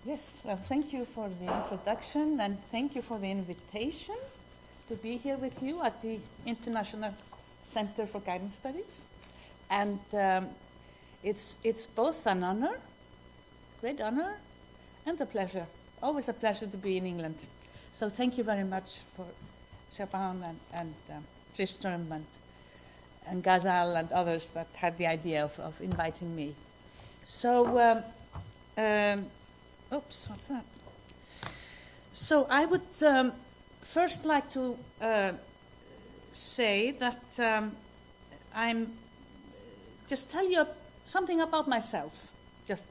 Yes, well, thank you for the introduction and thank you for the invitation to be here with you at the International Center for Guidance Studies. And it's both an honor, great honor, and a pleasure. Always a pleasure to be in England. So thank you very much for Shaban and Tristram and Ghazal and others that had the idea of inviting me. So, oops, what's that? So I would first like to say that I'm just tell you something about myself, just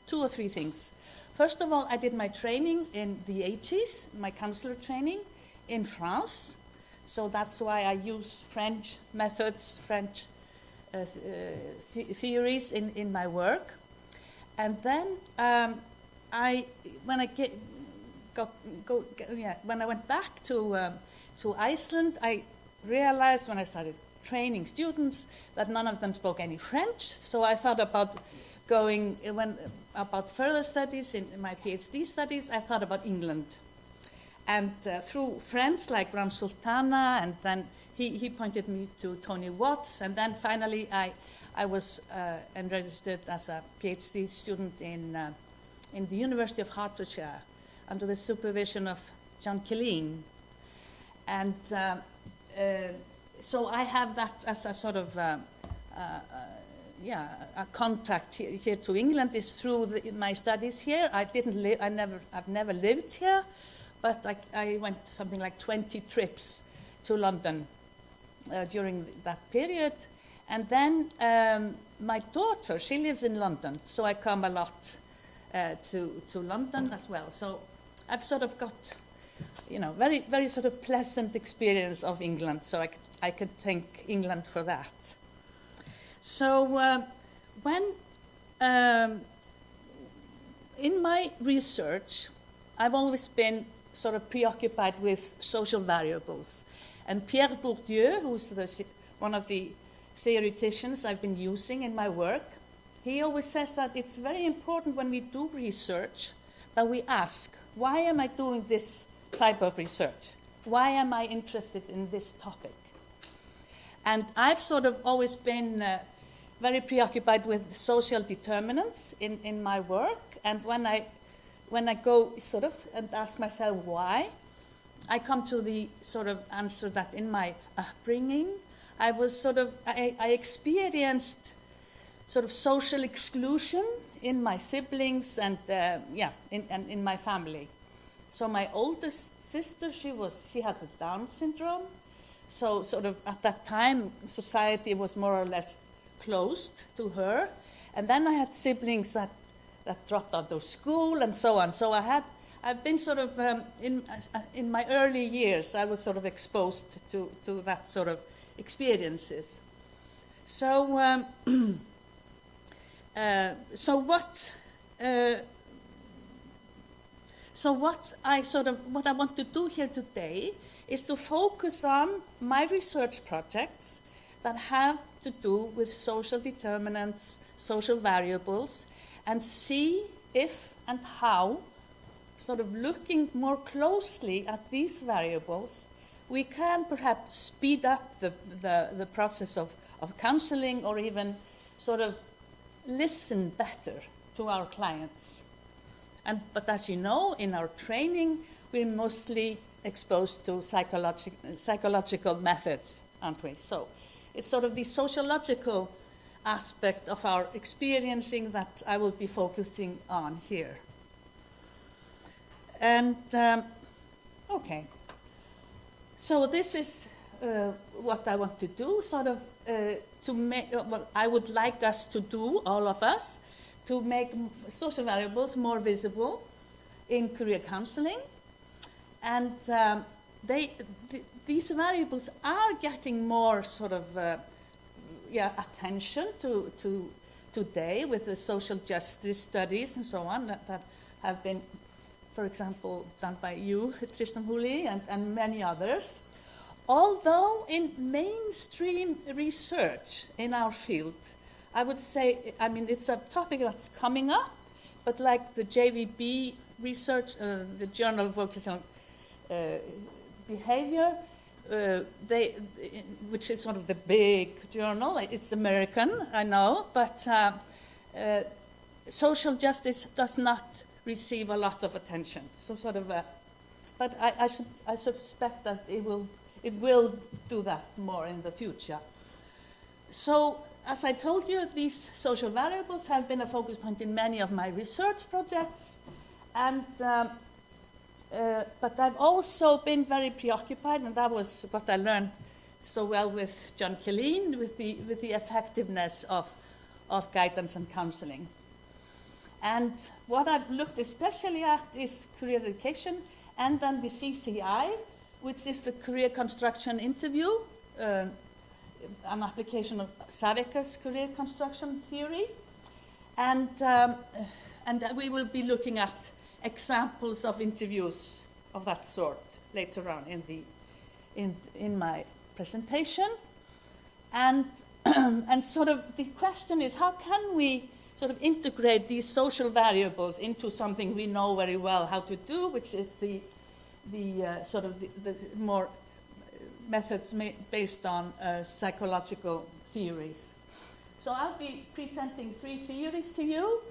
2 or 3 things. First of all, I did my training in the 80s, my counselor training in France. So that's why I use French methods, French theories in my work. And then when I went back to Iceland, I realized when I started training students that none of them spoke any French. So I thought about about further studies in my PhD studies. I thought about England. And through friends like Ram Sultana, and then he pointed me to Tony Watts, and then finally I was enregistered as a PhD student in the University of Hertfordshire under the supervision of John Killeen. And so I have that as a sort of a contact here to England is through my studies here. I've never lived here. But I went something like 20 trips to London during that period. And then my daughter, she lives in London, so I come a lot to London as well. So I've sort of got, very, very sort of pleasant experience of England, so I could thank England for that. So when in my research, I've always been sort of preoccupied with social variables. And Pierre Bourdieu, who's one of the theoreticians I've been using in my work, he always says that it's very important when we do research that we ask, why am I doing this type of research? Why am I interested in this topic? And I've sort of always been very preoccupied with social determinants in my work. And when I go sort of and ask myself why, I come to the sort of answer that in my upbringing, I experienced sort of social exclusion in my siblings and in my family. So my oldest sister, she had the Down syndrome. So sort of at that time, society was more or less closed to her. And then I had siblings that dropped out of school and so on. So I've been sort of, in my early years, I was sort of exposed to that sort of experiences. So, what I want to do here today is to focus on my research projects that have to do with social determinants, social variables, and see if and how, sort of looking more closely at these variables, we can perhaps speed up the process of counseling, or even sort of listen better to our clients. But as you know, in our training, we're mostly exposed to psychological methods, aren't we? So it's sort of the sociological aspect of our experiencing that I will be focusing on here. And, okay. So this is what I want to do, sort of to make, what I would like us to do, all of us, to make social variables more visible in career counseling. And these variables are getting more sort of attention to today with the social justice studies and so on that have been, for example, done by you, Tristan Hooley, and many others. Although in mainstream research in our field, I would say, I mean, it's a topic that's coming up, but like the JVB research, the Journal of Occupational Behavior, which is one of the big journal. It's American, I know, but social justice does not receive a lot of attention. So but I suspect that it will do that more in the future. So, as I told you, these social variables have been a focus point in many of my research projects, and but I've also been very preoccupied, and that was what I learned so well with John Killeen, with the effectiveness of guidance and counselling. And what I've looked especially at is career education, and then the CCI, which is the career construction interview, an application of Saviker's career construction theory, and we will be looking at examples of interviews of that sort later on in my presentation, and and sort of the question is, how can we sort of integrate these social variables into something we know very well how to do, which is the more methods based on psychological theories. So I'll be presenting 3 theories to you,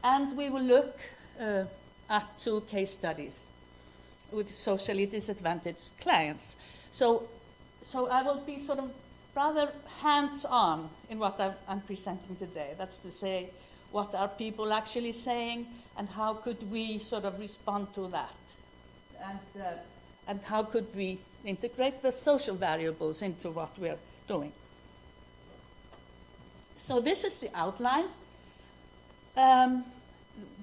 and we will look at 2 case studies with socially disadvantaged clients. So I will be sort of rather hands-on in what I'm presenting today. That's to say, what are people actually saying, and how could we sort of respond to that? And how could we integrate the social variables into what we're doing? So this is the outline.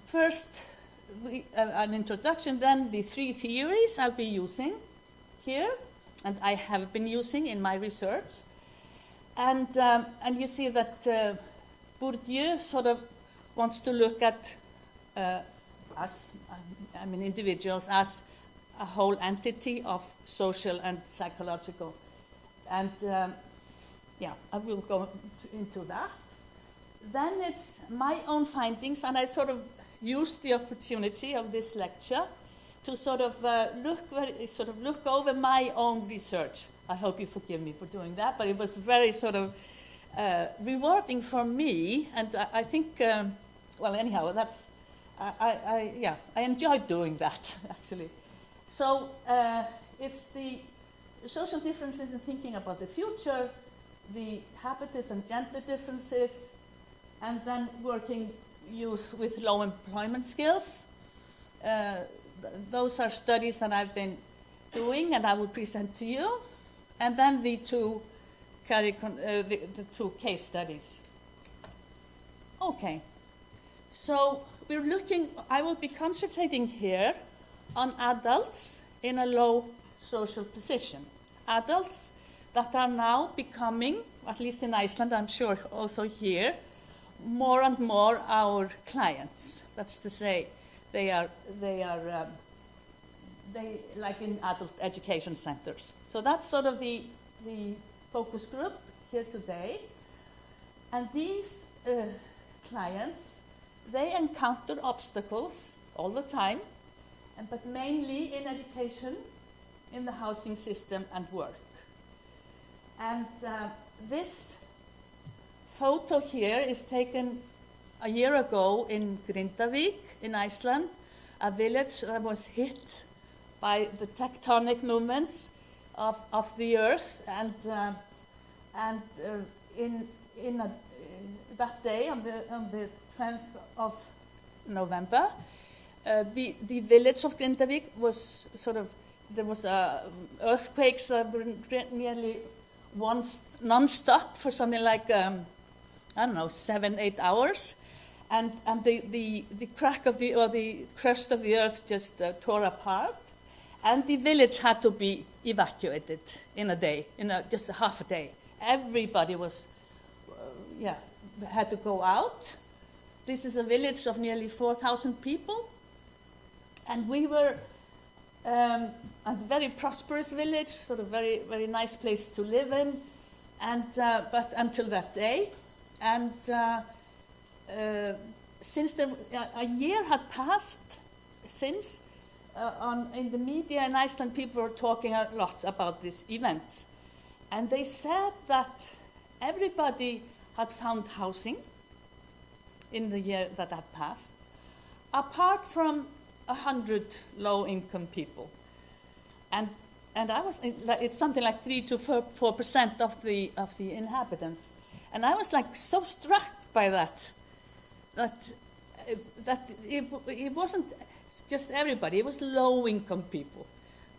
First, an introduction, then the 3 theories I'll be using here, and I have been using in my research. And you see that Bourdieu sort of wants to look at us, individuals, as a whole entity of social and psychological. And I will go into that. Then it's my own findings, and I sort of used the opportunity of this lecture to sort of look over my own research. I hope you forgive me for doing that, but it was very sort of rewarding for me, and I think, well, anyhow, that's I enjoyed doing that actually. So it's the social differences in thinking about the future, the habitus and gender differences, and then working youth with low employment skills. Those are studies that I've been doing and I will present to you. And then the 2 case studies. Okay, so I will be concentrating here on adults in a low social position. Adults that are now becoming, at least in Iceland, I'm sure also here, more and more our clients. That's to say, they like in adult education centers. So that's sort of the focus group here today. And these clients, they encounter obstacles all the time, but mainly in education, in the housing system, and work. And this photo here is taken a year ago in Grindavík in Iceland, a village that was hit by the tectonic movements of the earth, and that day on the 10th of November, the village of Grindavík was there was earthquakes that were nearly non-stop for something like 7-8 hours, and the crack of the crust of the earth just tore apart, and the village had to be evacuated in a day, just a half a day. Everybody was had to go out. This is a village of nearly 4,000 people, and we were a very prosperous village, sort of very, very nice place to live in, and but until that day, and since a year had passed since, in the media in Iceland, people were talking a lot about this event. And they said that everybody had found housing in the year that had passed, apart from 100 low-income people. And it's something like 3 to 4% of the inhabitants. And I was like so struck by that it wasn't just everybody, it was low-income people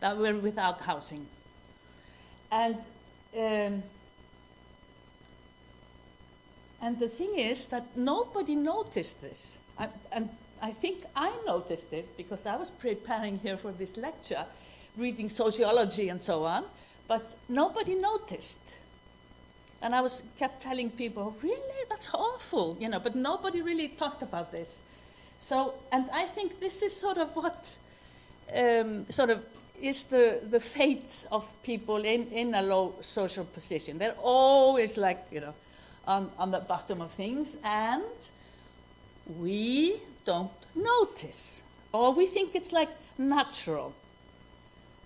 that were without housing. And the thing is that nobody noticed this. And I think I noticed it because I was preparing here for this lecture, reading sociology and so on, but nobody noticed. And I kept telling people, really, that's awful, but nobody really talked about this. So, and I think this is sort of what is the fate of people in a low social position. They're always like, on the bottom of things, and we don't notice, or we think it's like natural.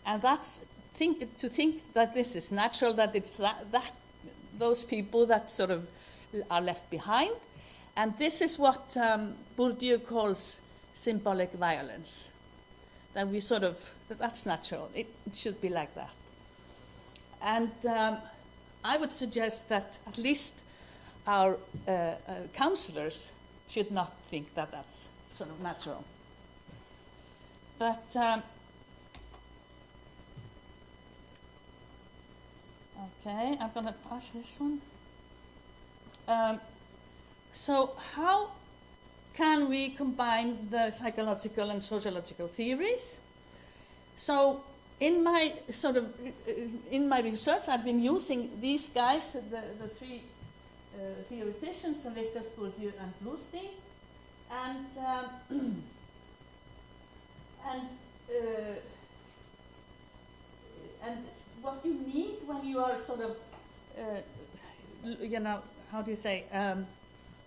And to think that this is natural, that it's that those people that sort of are left behind. And this is what Bourdieu calls symbolic violence. That we that's natural. It should be like that. And I would suggest that at least our counsellors should not think that that's sort of natural. But okay, I'm going to pass this one. So how can we combine the psychological and sociological theories? So in my research, I've been using these guys, the three theoreticians, Bourdieu and Blustein, and what you need when you are sort of, how do you say,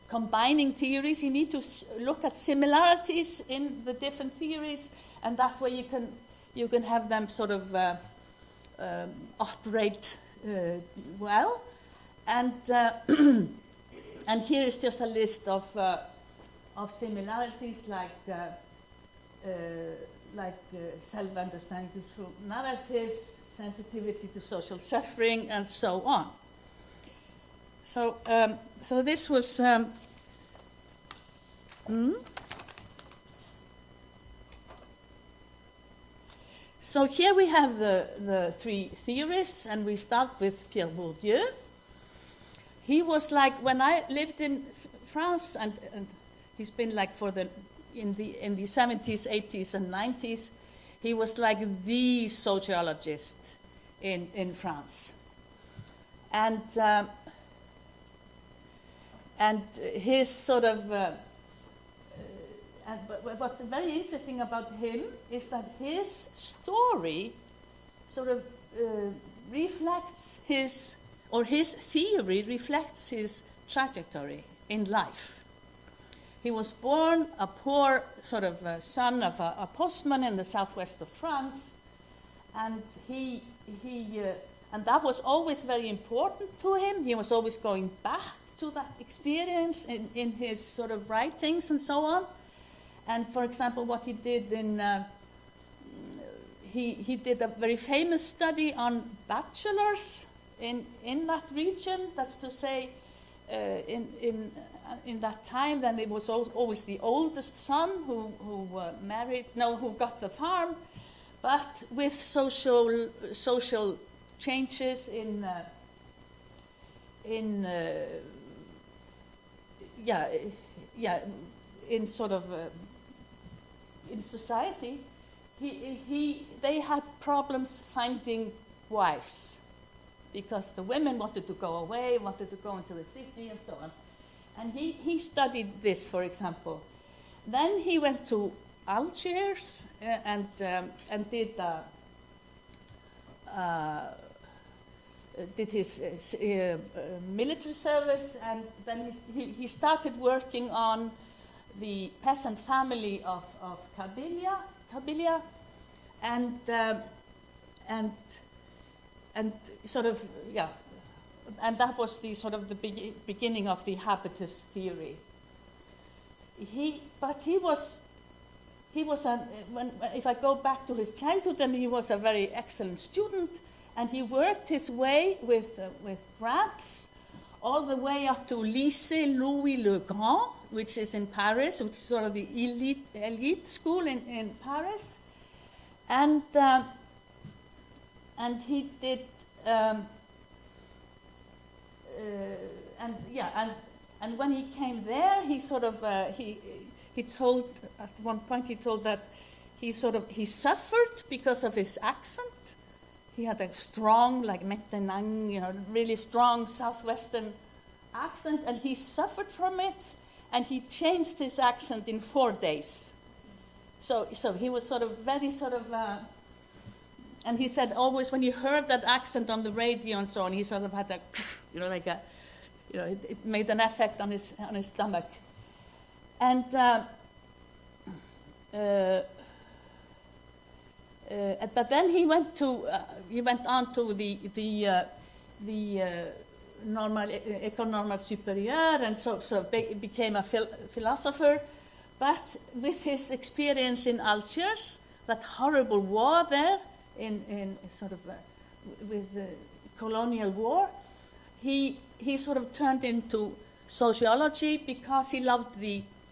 combining theories, you need to look at similarities in the different theories, and that way you can have them sort of operate well. And and here is just a list of similarities like self-understanding through narratives, sensitivity to social suffering, and so on. So so this was So here we have the three theorists, and we start with Pierre Bourdieu. He was like, when I lived in France, and he's been like in the 70s, 80s, and 90s, he was like the sociologist in France. And his sort of, but what's very interesting about him is that his story sort of reflects his theory reflects his trajectory in life. He was born a poor sort of son of a postman in the southwest of France, and and that was always very important to him. He was always going back to that experience in his sort of writings and so on. And for example, what he did he did a very famous study on bachelors in that region. That's to say, in that time, then it was always the oldest son who got the farm, but with social changes in sort of in society, they had problems finding wives, because the women wanted to go away, wanted to go into the city, and so on. And he studied this, for example. Then he went to Algiers and did his military service, and then he started working on the peasant family of Kabylia, and sort of, yeah, and that was the sort of the beginning of the habitus theory. If I go back to his childhood, then he was a very excellent student, and he worked his way with grants all the way up to Lycée Louis le Grand, which is in Paris, which is sort of the elite school in Paris, and he did, and when he came there, he sort of he told at one point that he suffered because of his accent. He had a strong, like maintenant, really strong southwestern accent, and he suffered from it, and he changed his accent in 4 days. So he was sort of very and he said always when he heard that accent on the radio and so on, he sort of had it made an effect on his stomach. And but then he went on to the École Normale Supérieure, and so became a philosopher. But with his experience in Algiers, that horrible war there, in sort of with the colonial war, he sort of turned into sociology because he loved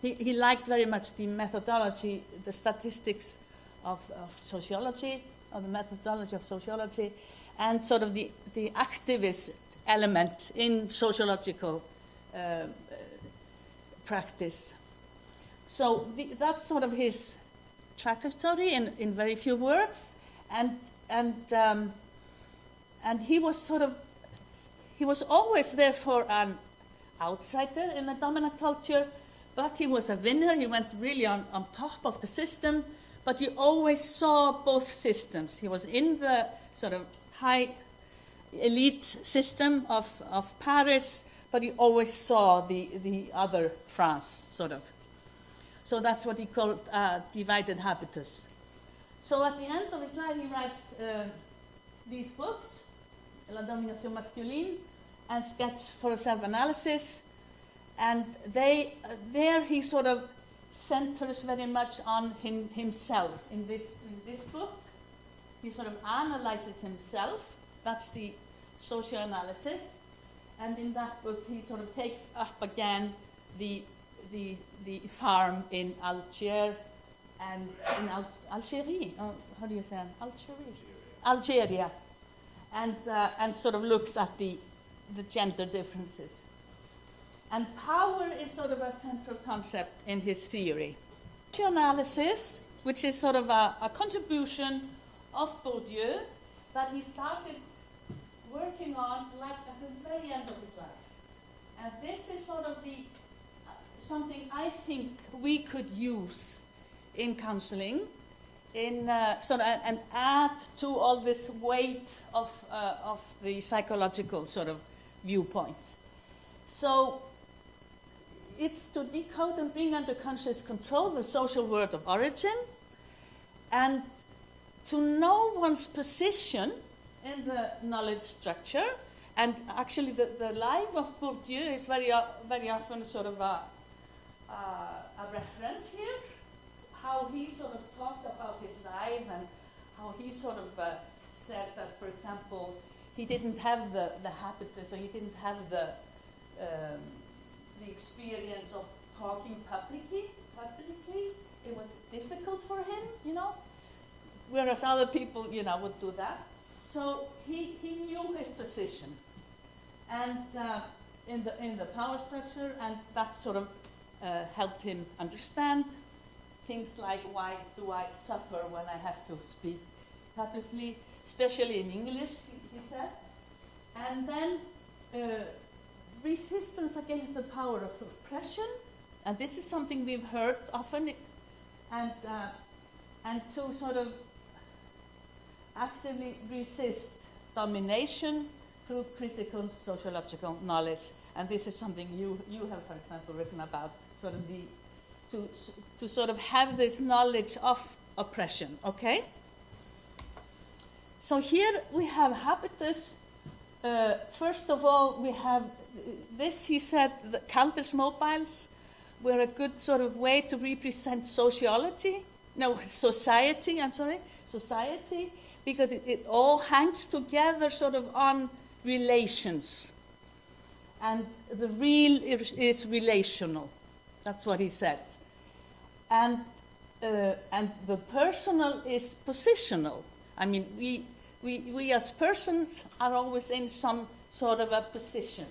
he liked very much the methodology, the statistics of sociology, of the methodology of sociology, and sort of the activist element in sociological practice. So that's sort of his trajectory in very few words, and he was always therefore an outsider in the dominant culture, but he was a winner. He went really on top of the system, but you always saw both systems. He was in the sort of high elite system of Paris, but you always saw the other France, sort of. So that's what he called divided habitus. So at the end of his life, he writes these books, La Domination Masculine and Sketch for Self-Analysis, and there he sort of centers very much on himself. In this book, he sort of analyzes himself. That's the socioanalysis, and in that book, he sort of takes up again the farm in Algiers and in Algeria. How do you say Algeria, and sort of looks at the gender differences. And power is sort of a central concept in his theory. Socioanalysis, which is sort of a contribution of Bourdieu that he started working on like at the very end of his life. And this is sort of something I think we could use in counseling, and add to all this weight of the psychological sort of viewpoint. So it's to decode and bring under conscious control the social world of origin, and to know one's position in the knowledge structure. And actually the life of Bourdieu is very often sort of a reference here, how he sort of talked about his life and how he sort of said that, for example, he didn't have the habitus, or he didn't have the experience of talking publicly. It was difficult for him, whereas other people, would do that. So he knew his position, and in the power structure, and that sort of helped him understand things like, why do I suffer when I have to speak publicly, especially in English, he said. And then resistance against the power of oppression, and this is something we've heard often, and to sort of actively resist domination through critical sociological knowledge. And this is something you have, for example, written about, sort of to sort of have this knowledge of oppression, okay? So here we have habitus. First of all, we have this, he said, the Calder's mobiles were a good sort of way to represent society, because it all hangs together sort of on relations. And the real is relational. That's what he said. And the personal is positional. I mean, we as persons are always in some sort of a position.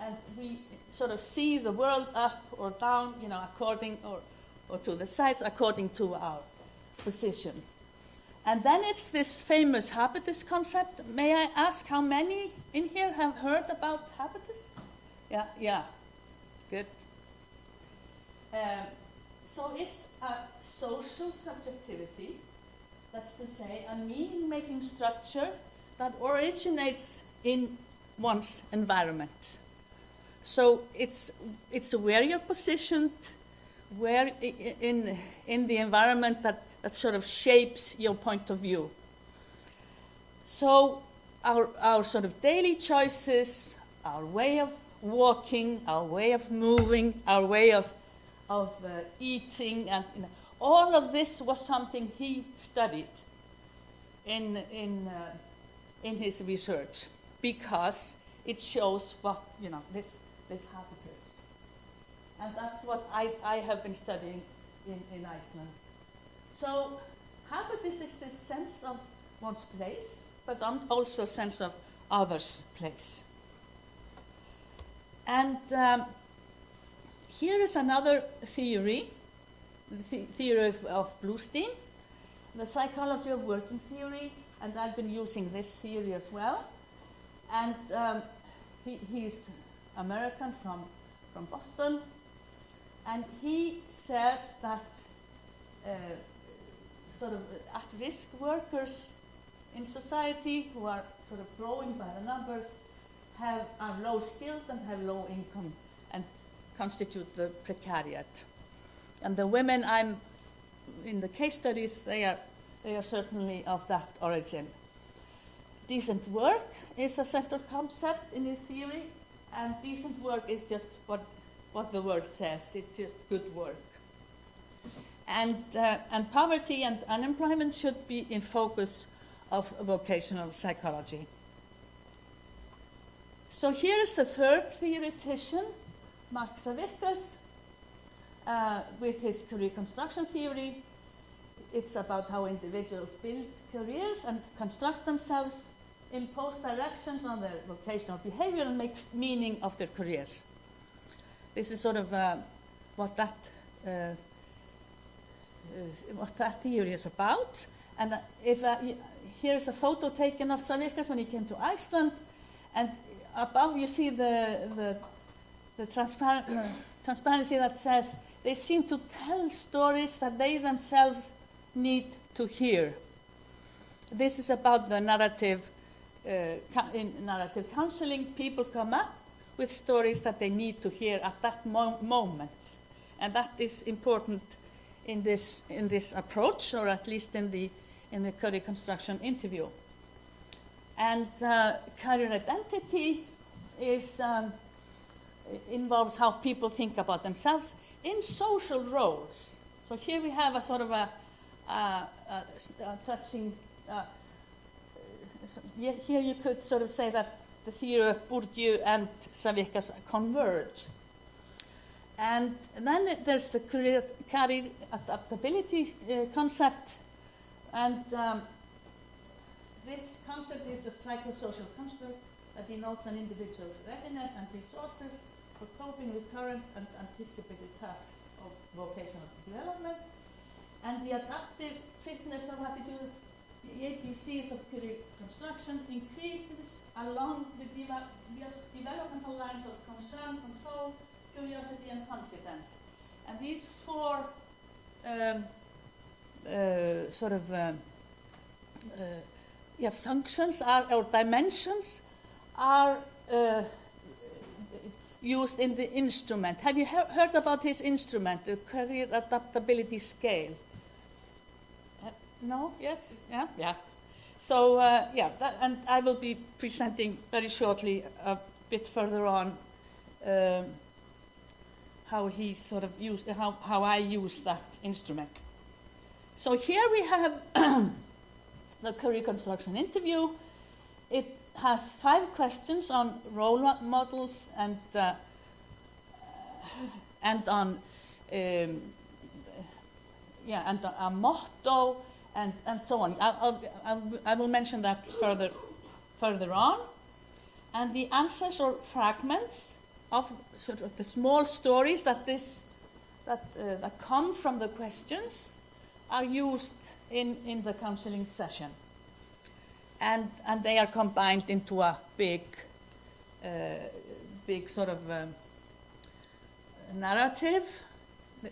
And we sort of see the world up or down, you know, according, or to the sides, according to our position. And then it's this famous habitus concept. May I ask how many in here have heard about habitus? Yeah, good. So it's a social subjectivity, that's to say, a meaning-making structure that originates in one's environment. So it's where you're positioned, where in the environment that sort of shapes your point of view. So our sort of daily choices, our way of walking, our way of moving, our way of eating, and you know, all of this was something he studied in his research, because it shows what, you know, this habitus. And that's what I have been studying in Iceland. So habitus is this sense of one's place, but also a sense of others' place. And here is another theory, the theory of Blustein, the psychology of working theory, and I've been using this theory as well. And he's American from Boston, and he says that sort of at-risk workers in society who are sort of growing by the numbers are low skilled and have low income and constitute the precariat. And the women I'm in the case studies, they are certainly of that origin. Decent work is a central concept in his theory, and decent work is just what the word says. It's just good work. And poverty and unemployment should be in focus of vocational psychology. So here is the third theoretician, Mark Savickas, with his career construction theory. It's about how individuals build careers and construct themselves, impose directions on their vocational behavior, and make meaning of their careers. This is sort of what that theory is about. And here's a photo taken of Savickas when he came to Iceland, and above you see the transparency that says they seem to tell stories that they themselves need to hear. This is about the narrative. In narrative counseling, people come up with stories that they need to hear at that moment, and that is important in this approach, or at least in the career construction interview. And career identity involves how people think about themselves in social roles. So here we have a sort of a touching. Here you could sort of say that the theory of Bourdieu and Savickas converge. And then there's the career adaptability concept. And this concept is a psychosocial construct that denotes an individual's readiness and resources for coping with current and anticipated tasks of vocational development. And the adaptive fitness of attitude, the ABCs of career construction, increases along the developmental lines of concern, control, curiosity, and confidence. And these four functions or dimensions are used in the instrument. Have you heard about his instrument, the career adaptability scale? No? Yes? Yeah? Yeah. So, and I will be presenting very shortly a bit further on how he sort of used, how I use that instrument. So here we have the career construction interview. It has 5 questions on role models and on and a motto and so on. I will mention that further on. And the answers or fragments of sort of the small stories that come from the questions are used in the counseling session. And they are combined into a big sort of narrative.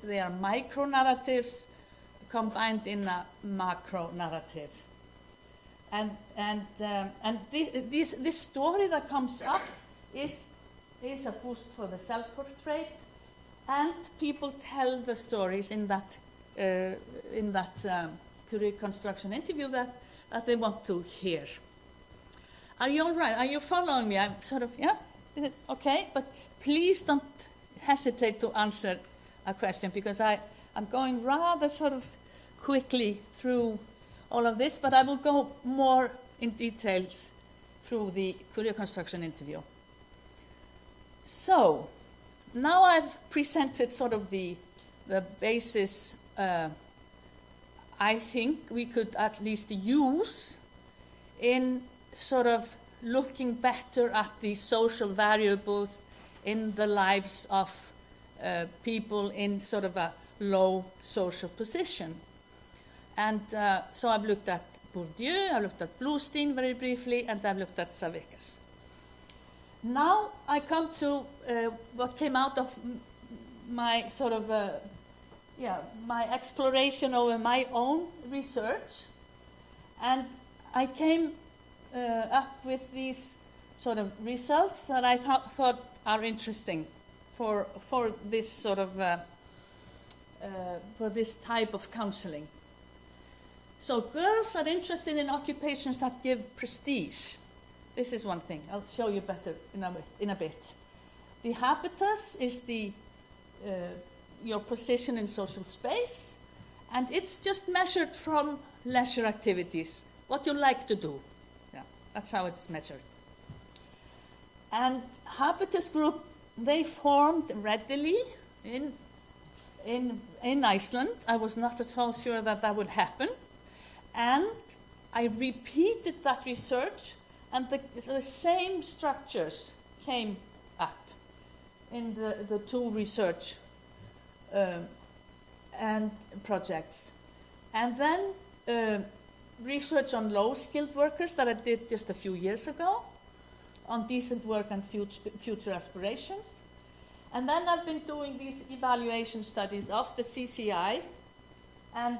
They are micro narratives combined in a macro narrative. And this story that comes up is a boost for the self-portrait, and people tell the stories in that career construction interview that they want to hear. Are you all right? Are you following me? I'm sort of, yeah? Is it okay? But please don't hesitate to answer a question, because I'm going rather sort of quickly through all of this, but I will go more in details through the career construction interview. So, now I've presented sort of the basis I think we could at least use in sort of looking better at the social variables in the lives of people in sort of a low social position. And so I've looked at Bourdieu, I've looked at Blustein very briefly, and I've looked at Savickas. Now I come to what came out of my sort of my exploration over my own research, and I came up with these sort of results that I thought are interesting for this sort of for this type of counseling. So girls are interested in occupations that give prestige. This is one thing. I'll show you better in a bit. The habitus is your position in social space, and it's just measured from leisure activities, what you like to do. Yeah, that's how it's measured. And habitus group, they formed readily in Iceland. I was not at all sure that would happen. And I repeated that research, and the same structures came up in the 2 research and projects. And then research on low-skilled workers that I did just a few years ago, on decent work and future aspirations. And then I've been doing these evaluation studies of the CCI, and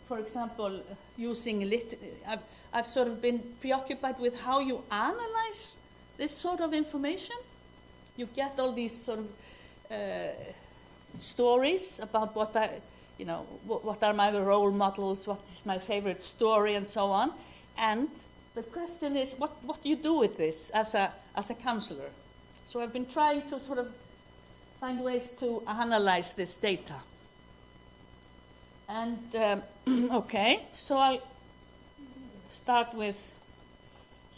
for example, using I've sort of been preoccupied with how you analyze this sort of information. You get all these sort of stories about what are my role models, what is my favorite story, and so on. And the question is, what do you do with this as a counselor? So I've been trying to sort of find ways to analyze this data. And okay, so I'll start with,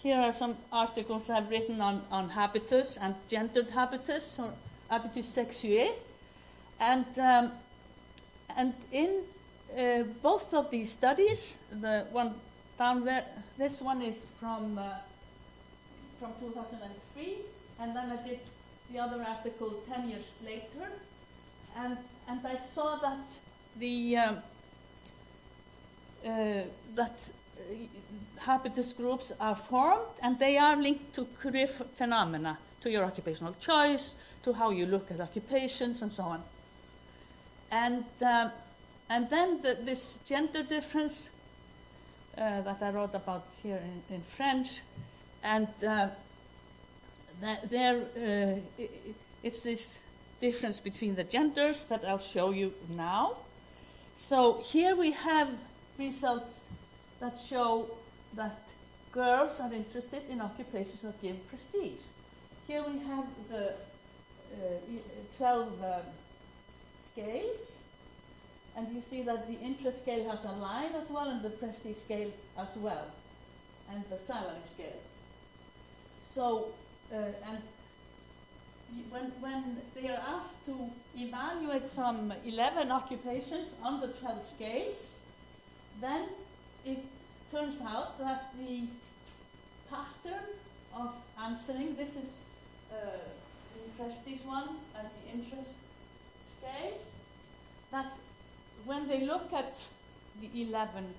here are some articles I've written on habitus and gendered habitus, or habitus sexué. And in both of these studies, the one down there, this one is from 2003, and then I did the other article 10 years later, and I saw that habitus groups are formed, and they are linked to career phenomena, to your occupational choice, to how you look at occupations, and so on. And then this gender difference that I wrote about here in French, and it's this difference between the genders that I'll show you now. So here we have results that show that girls are interested in occupations that give prestige. Here we have the 12 scales, and you see that the interest scale has a line as well, and the prestige scale as well, and the salary scale. So, when they are asked to evaluate some 11 occupations on the 12 scales, then it turns out that the pattern of answering, this is the prestige one and the interest scale, that when they look at the 11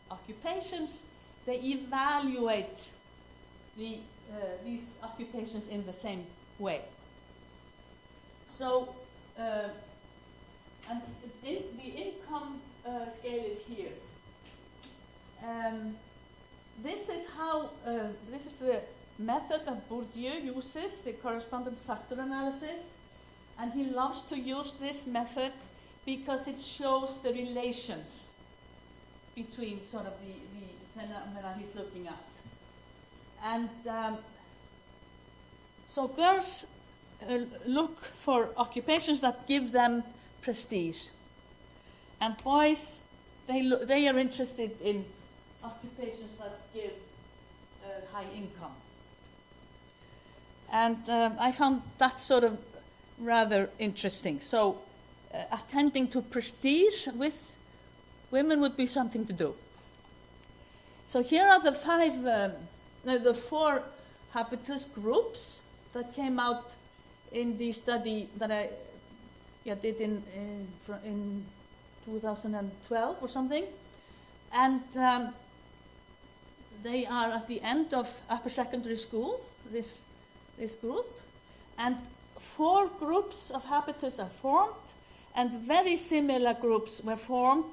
occupations, they evaluate these occupations in the same way. So, and the income scale is here. This is how, this is the method that Bourdieu uses, the correspondence factor analysis, and he loves to use this method because it shows the relations between sort of the phenomena he's looking at. And so girls look for occupations that give them prestige, and boys, they are interested in occupations that give high income. And I found that sort of rather interesting. So attending to prestige with women would be something to do. So here are the four habitus groups that came out in the study that I did in 2012 or something. And they are at the end of upper secondary school, this group. And 4 groups of habitus are formed, and very similar groups were formed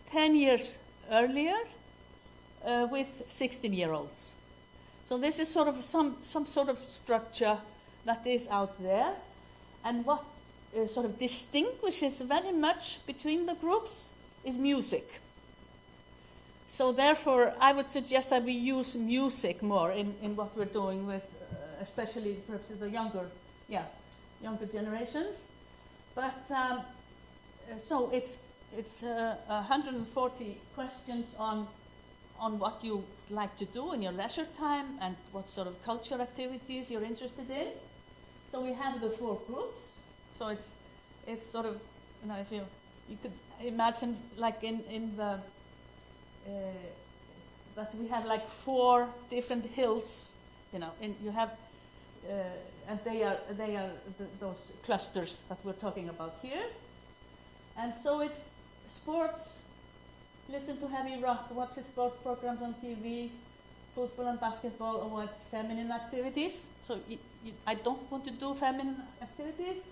10 years earlier with 16-year-olds. So this is sort of some sort of structure that is out there, and what sort of distinguishes very much between the groups is music. So therefore, I would suggest that we use music more in what we're doing with, especially perhaps the younger generations. But so it's 140 questions on what you like to do in your leisure time and what sort of culture activities you're interested in. So we have the 4 groups. So it's sort of, if you could imagine like in the that we have like 4 different hills, and you have and they are those clusters that we're talking about here. And so it's sports, listen to heavy rock, watch sports programs on TV, football and basketball, avoid feminine activities. So I don't want to do feminine activities.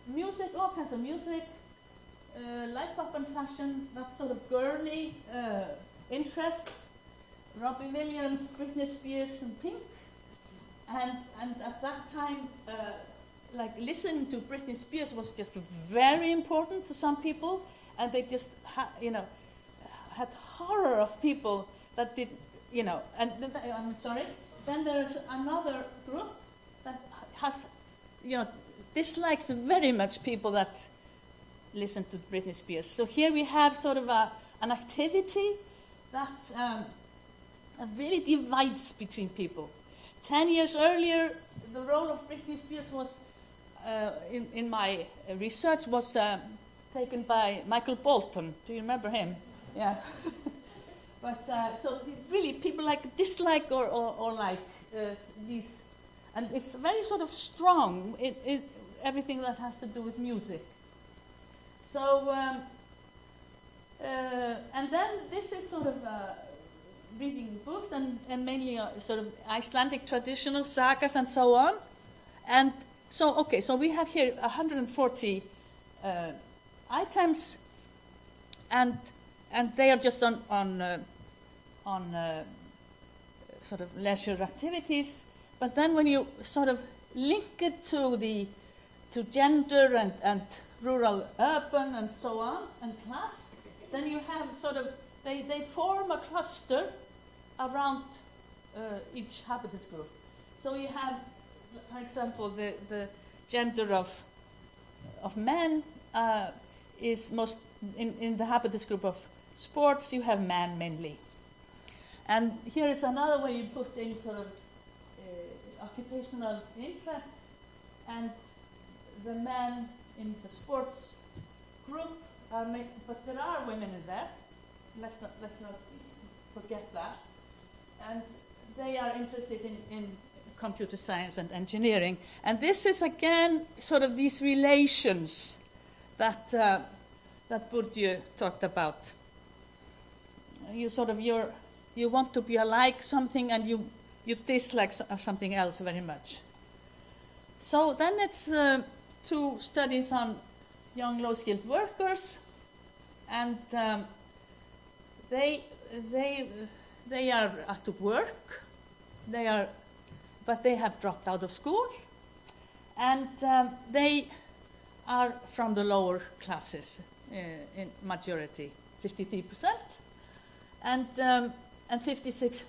Music, all kinds of music, like pop and fashion, that sort of girly interests. Robbie Williams, Britney Spears, and Pink. And at that time, like listening to Britney Spears was just very important to some people, and they just had horror of people that did, and I'm sorry. Then there's another group that has, dislikes very much people that listen to Britney Spears. So here we have sort of an activity that really divides between people. 10 years earlier, the role of Britney Spears was, in my research, was taken by Michael Bolton. Do you remember him? Yeah. But so really, people dislike or like these, and it's very sort of strong in everything that has to do with music. So, and then this is sort of reading books and mainly sort of Icelandic traditional sagas and so on. And so, okay, so we have here 140 items, and they are just on sort of leisure activities. But then when you sort of link it to gender and rural, urban, and so on, and class, then you have sort of, they form a cluster around each habitus group. So you have, for example, the gender of men is most, in the habitus group of sports, you have men mainly. And here is another way you put in sort of occupational interests, and the men in the sports group are but there are women in there. Let's not forget that. And they are interested in computer science and engineering. And this is again sort of these relations that that Bourdieu talked about. You sort of you want to be alike something, and you dislike something else very much. So then it's 2 studies on young low-skilled workers, and they are at work. But they have dropped out of school, and they are from the lower classes in majority, 53%, and 56%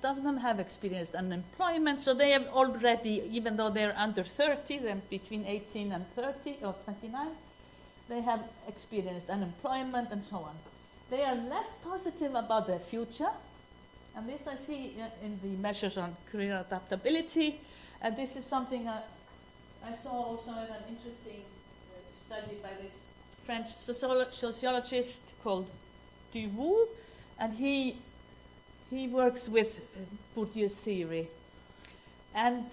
of them have experienced unemployment. So they have already, even though they're under 30, they're between 18 and 30 or 29, they have experienced unemployment and so on. They are less positive about their future, and this I see in the measures on career adaptability. And this is something I saw also in an interesting study by this French sociologist called Duvoux, and he works with Bourdieu's theory. And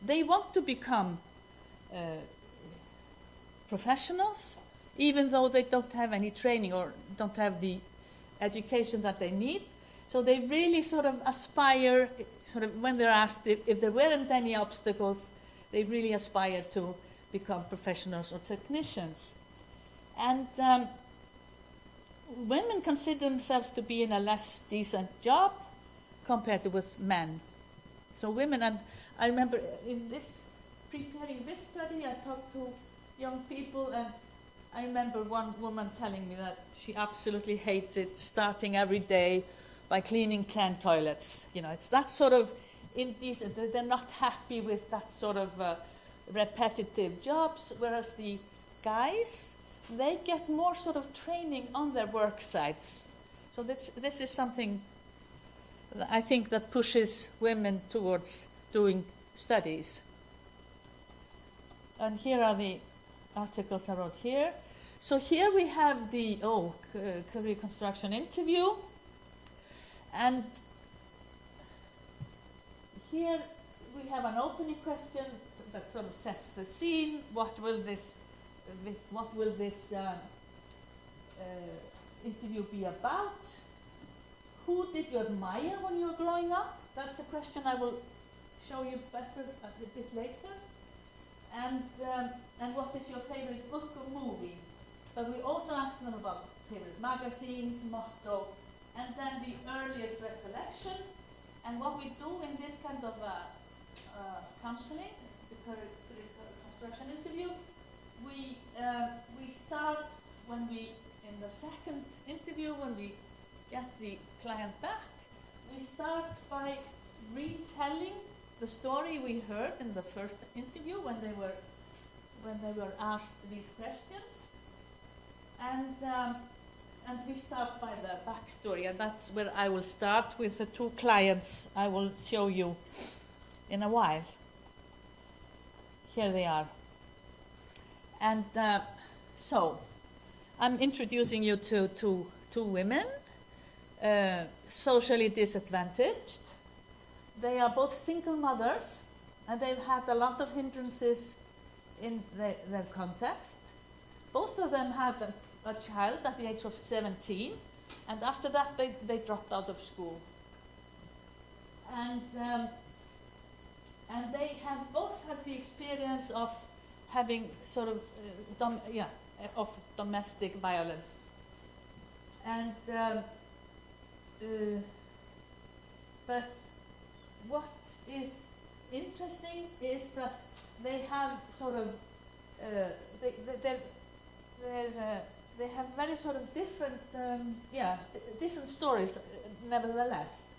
they want to become professionals, even though they don't have any training or don't have the education that they need. So they really sort of aspire, sort of when they're asked if there weren't any obstacles, they really aspire to become professionals or technicians. And women consider themselves to be in a less decent job compared to with men. So women, and I remember in this, preparing this study, I talked to young people, and I remember one woman telling me that she absolutely hates it, starting every day by cleaning 10 toilets. You know, it's that sort of indecent. They're not happy with that sort of repetitive jobs, whereas the guys, they get more sort of training on their work sites. So this is something that I think that pushes women towards doing studies. And here are the articles I wrote here. So here we have the career construction interview. And here we have an opening question that sort of sets the scene. What will this interview be about? Who did you admire when you were growing up? That's a question I will show you better a bit later. And what is your favorite book or movie? But we also ask them about favorite magazines, motto, and then the earliest recollection. And what we do in this kind of counselling, the career construction interview, we start in the second interview, when we get the client back, we start by retelling the story we heard in the first interview when they were asked these questions, and we start by the backstory, and that's where I will start with the 2 clients I will show you in a while. Here they are. And so I'm introducing you to two women, socially disadvantaged. They are both single mothers, and they've had a lot of hindrances in their context. Both of them had a child at the age of 17, and after that they dropped out of school. And they have both had the experience of having sort of of domestic violence. And but what is interesting is that they have sort of they have very sort of different different stories nevertheless.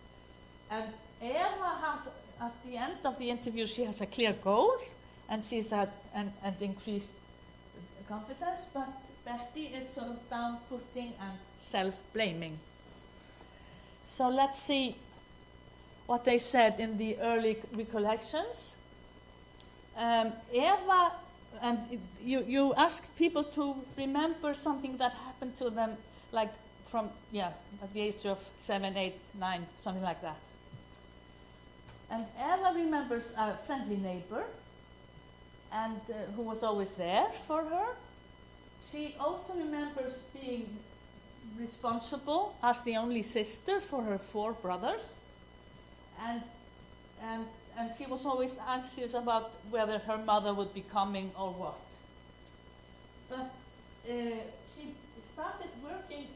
And Eva has, at the end of the interview, she has a clear goal, and she's at and increased confidence, but Betty is sort of down-putting and self-blaming. So let's see what they said in the early recollections. Eva, and you ask people to remember something that happened to them, like from, at the age of 7, 8, 9, something like that. And Eva remembers a friendly neighbor, and who was always there for her. She also remembers being responsible as the only sister for her 4 brothers, and she was always anxious about whether her mother would be coming or what. But she started working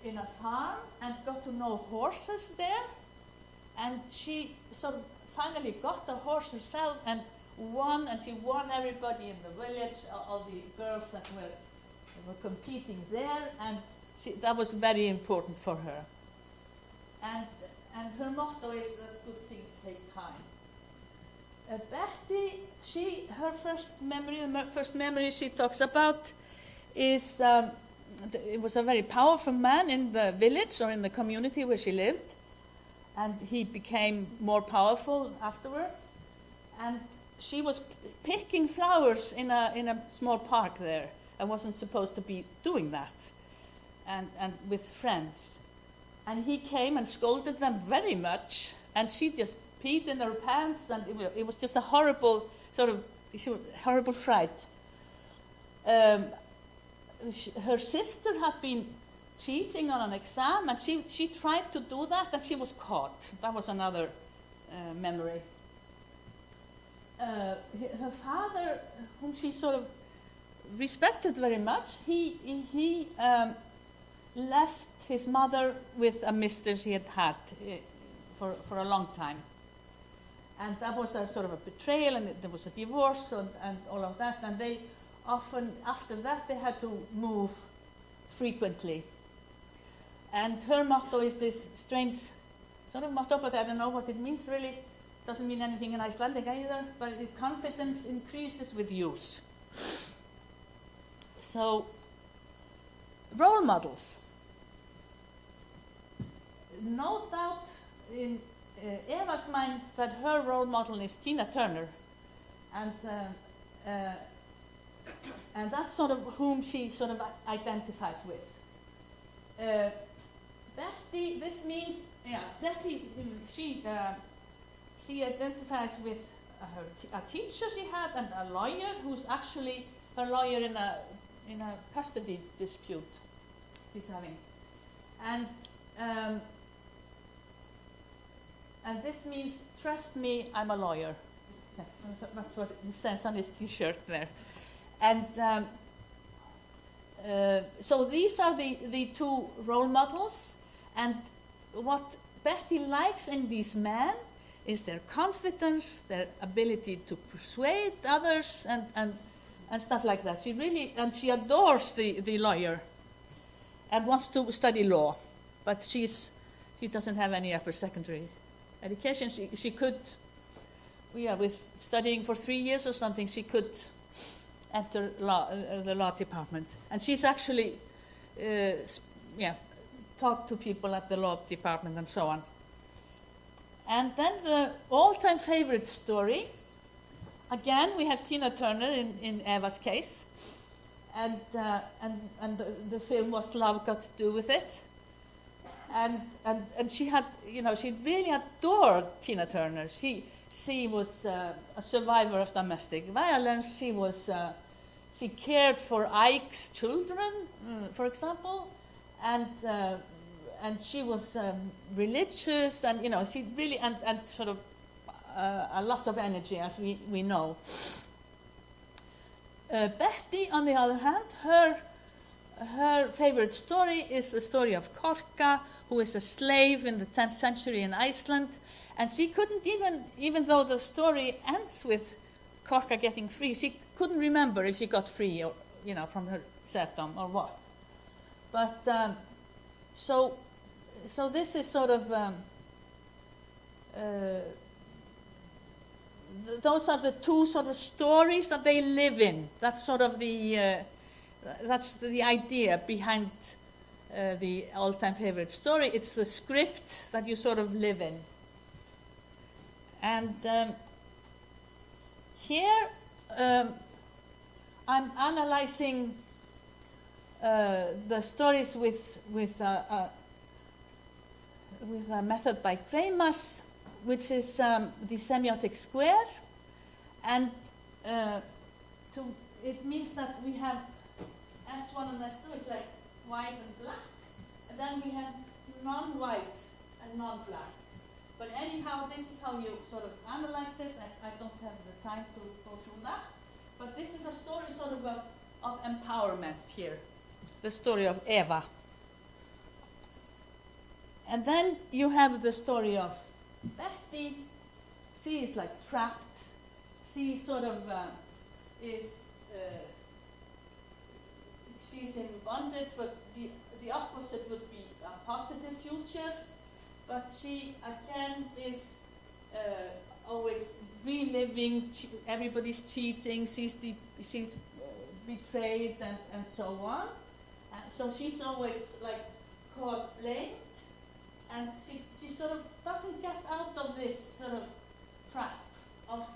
in a farm and got to know horses there, and she sort of finally got a horse herself and she won everybody in the village, all the girls that were competing there, and that was very important for her. And her motto is that good things take time. Betty, her first memory she talks about is it was a very powerful man in the village or in the community where she lived, and he became more powerful afterwards. And she was picking flowers in a small park there. I wasn't supposed to be doing that, and with friends. And he came and scolded them very much, and she just peed in her pants, and it was just a horrible horrible fright. Her sister had been cheating on an exam, and she tried to do that, and she was caught. That was another memory. Her father, whom she sort of respected very much, he left his mother with a mistress he had for a long time. And that was a sort of a betrayal, and there was a divorce and all of that, and they often, after that, they had to move frequently. And her motto is this strange sort of motto, but I don't know what it means really. Doesn't mean anything in Icelandic either, but confidence increases with use. So, role models. No doubt in Eva's mind that her role model is Tina Turner, and that's sort of whom she sort of identifies with. Betty, this means, Betty, she identifies with a teacher she had and a lawyer who's actually her lawyer in a custody dispute she's having, and this means trust me, I'm a lawyer. Yeah, that's what it says on his T-shirt there, and so these are the 2 role models, and what Betty likes in these men is their confidence, their ability to persuade others, and stuff like that. She adores the lawyer, and wants to study law, but she doesn't have any upper secondary education. She could, with studying for 3 years or something, she could enter the law department, and she's actually talked to people at the law department and so on. And then the all-time favorite story, again we have Tina Turner in Eva's case, and the film What's Love Got to Do with It, and she had, she really adored Tina Turner. She was a survivor of domestic violence. She cared for Ike's children, for example, and she was religious, and she really and sort of a lot of energy, as we know. Betty, on the other hand, her favorite story is the story of Korka, who is a slave in the 10th century in Iceland, And she couldn't even though the story ends with Korka getting free, she couldn't remember if she got free or, from her serfdom or what. But so this is sort of those are the two sort of stories that they live in. That's sort of that's the idea behind the all-time favorite story. It's the script that you sort of live in. And here I'm analyzing the stories with a method by Kreimas, which is the semiotic square, and it means that we have S1 and S2 is like white and black, and then we have non-white and non-black. But anyhow, this is how you sort of analyze this. I don't have the time to go through that, but this is a story sort of empowerment here, the story of Eva. And then you have the story of Betty. She is like trapped. She sort of she's in bondage, but the opposite would be a positive future. But she again is always reliving. Everybody's cheating. She's betrayed and so on. So she's always like caught blamed. And she sort of doesn't get out of this sort of trap of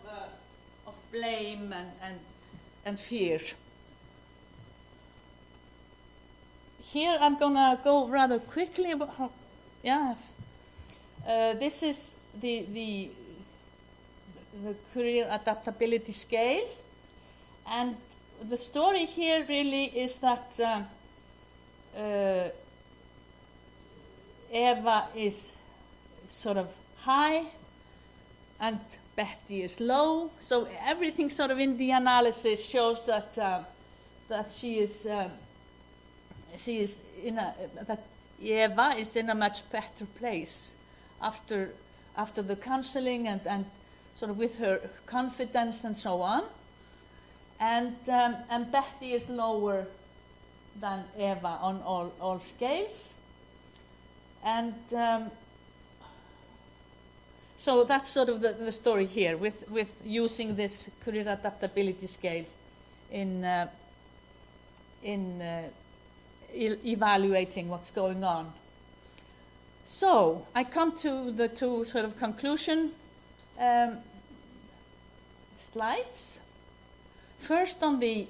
blame and fear. Here I'm gonna go rather quickly. This is the career adaptability scale, and the story here really is that Eva is sort of high and Betty is low. So everything sort of in the analysis shows that that she is that Eva is in a much better place after the counselling and sort of with her confidence and so on. And Betty is lower than Eva on all scales. And so that's sort of the story here with using this career adaptability scale in evaluating what's going on. So I come to the two sort of conclusion slides. First on the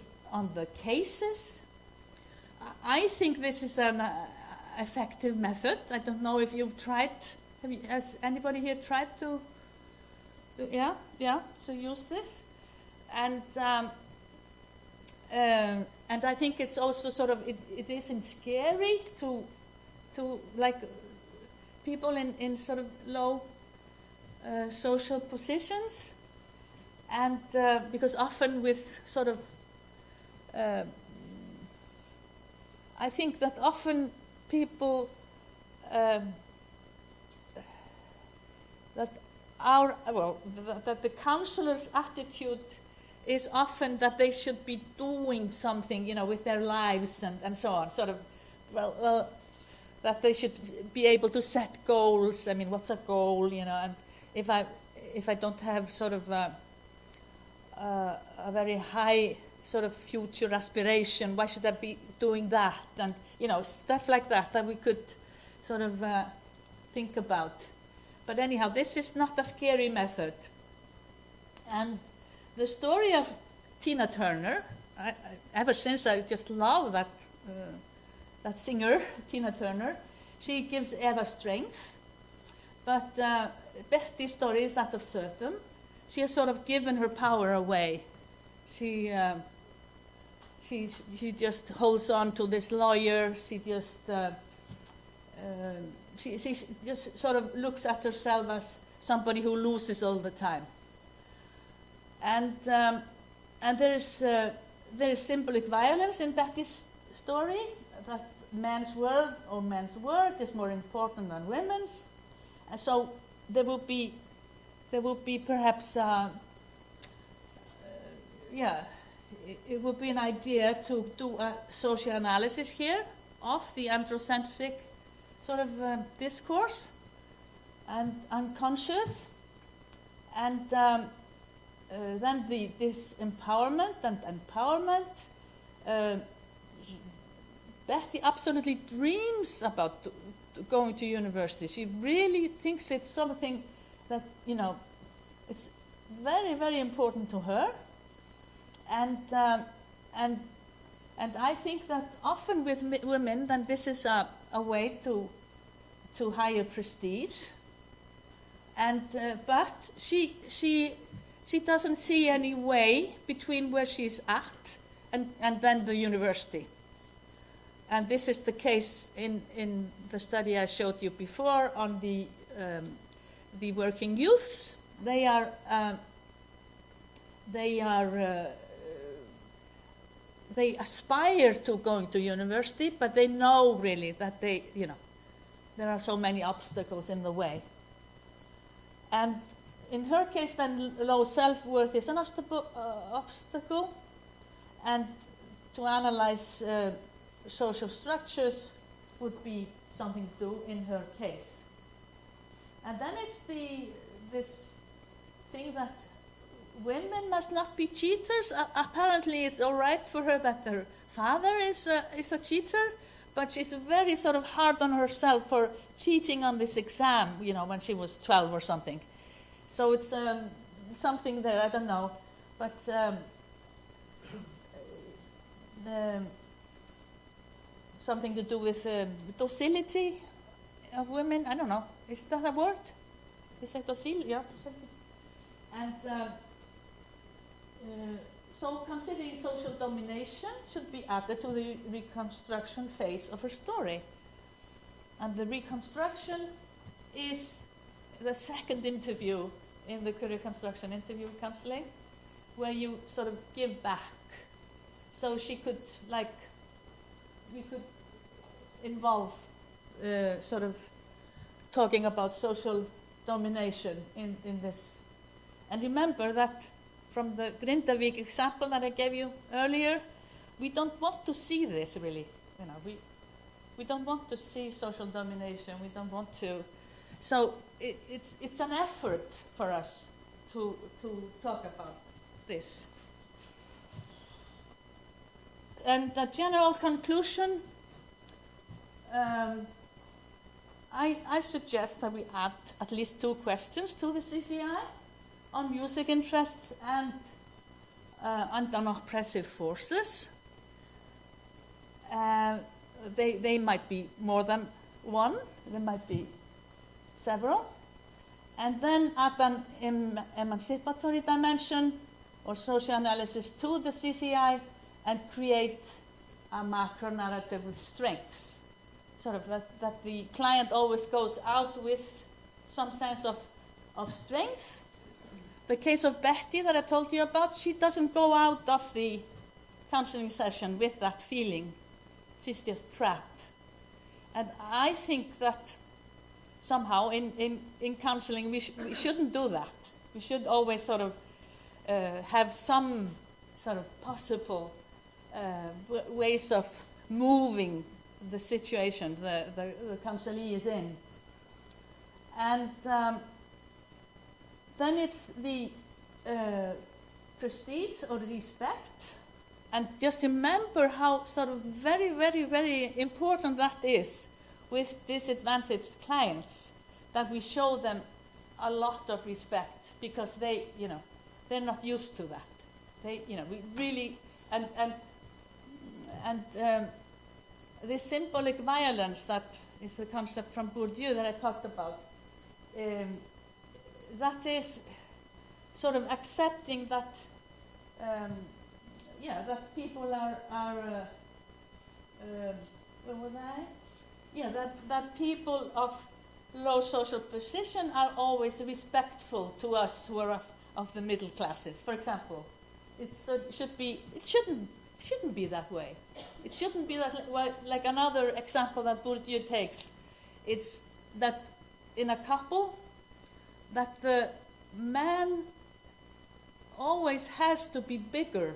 cases, I think this is an effective method. I don't know if you've tried. Has anybody here tried to use this? And I think it's also sort of it isn't scary to like people in sort of low social positions, and because often with sort of I think that often people that the counselor's attitude is often that they should be doing something, with their lives and so on. Sort of, well, that they should be able to set goals. I mean, what's a goal, And if I don't have sort of a very high sort of future aspiration, why should I be doing that? And stuff like that we could sort of think about. But anyhow, this is not a scary method. And the story of Tina Turner, ever since I just love that singer, Tina Turner. She gives Eva strength. But Betty's story is that of Sötum. She has sort of given her power away. She just holds on to this lawyer. She just she just sort of looks at herself as somebody who loses all the time. And there is symbolic violence in Betty's story, that man's word or man's word is more important than women's. And so there will be there would be perhaps, it would be an idea to do a social analysis here of the androcentric sort of discourse and unconscious, and then this empowerment and empowerment. Betty absolutely dreams about going to university. She really thinks it's something that, you know, it's very, very important to her. And I think that often with women, then this is a way to higher prestige. And but she doesn't see any way between where she's at and then the university. And this is the case in the study I showed you before on the working youths. They aspire to going to university, but they know really that there are so many obstacles in the way. And in her case, then low self-worth is an obstacle, and to analyze social structures would be something to do in her case. And then it's this thing that women must not be cheaters. Apparently it's all right for her that her father is a cheater, but she's very sort of hard on herself for cheating on this exam, you know, when she was 12 or something. So it's something there, I don't know. But something to do with docility of women. I don't know. Is that a word? Is it docile? Yeah, docility. And so considering social domination should be added to the reconstruction phase of her story. And the reconstruction is the second interview in the career construction interview counseling, where you sort of give back. So she could, we could involve sort of talking about social domination in this. And remember that from the Grindavik example that I gave you earlier, we don't want to see this really. You know, we don't want to see social domination. We don't want to. So it's an effort for us to talk about this. And the general conclusion, I suggest that we add at least 2 questions to the CCI on music interests and on oppressive forces. They might be more than one, there might be several. And then add an emancipatory dimension or social analysis to the CCI and create a macro narrative with strengths. Sort of that the client always goes out with some sense of strength. The case of Betty that I told you about, she doesn't go out of the counseling session with that feeling. She's just trapped. And I think that somehow in counseling we shouldn't do that. We should always sort of have some sort of possible ways of moving the situation the counselee is in. And then it's the prestige or respect. And just remember how sort of very, very, very important that is with disadvantaged clients, that we show them a lot of respect because they, you know, they're not used to that. They, you know, we really, and this symbolic violence that is the concept from Bourdieu that I talked about, that is sort of accepting that, that people are where was I? Yeah, that people of low social position are always respectful to us who are of the middle classes. For example, it shouldn't be that way. It shouldn't be that like another example that Bourdieu takes. It's that in a couple, that the man always has to be bigger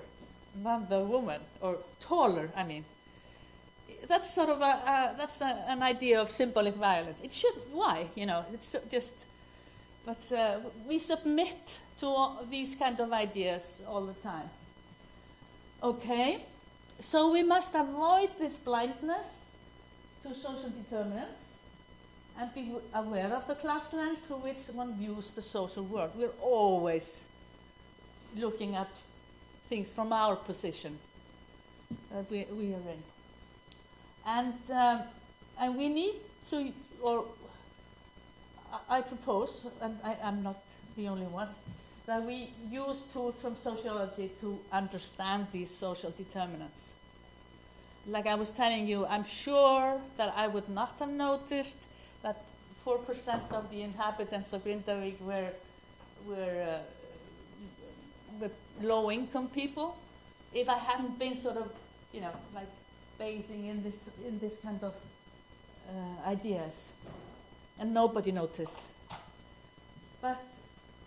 than the woman, or taller, I mean. That's sort of an idea of symbolic violence. It should, why, you know, it's just, but we submit to all these kind of ideas all the time. Okay, so we must avoid this blindness to social determinants and be aware of the class lens through which one views the social world. We're always looking at things from our position that we are in. And we need to, or I propose, and I'm not the only one, that we use tools from sociology to understand these social determinants. Like I was telling you, I'm sure that I would not have noticed that 4% of the inhabitants of Grindavík were low-income people if I hadn't been sort of, you know, like bathing in this kind of ideas, and nobody noticed. But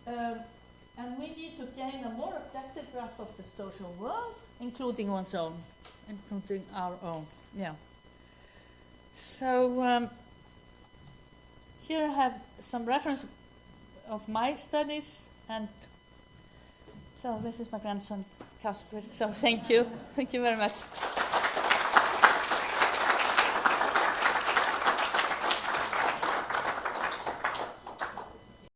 and we need to gain a more objective grasp of the social world, including one's own, including our own. Yeah. So here I have some reference of my studies, and so this is my grandson Casper. So thank you very much.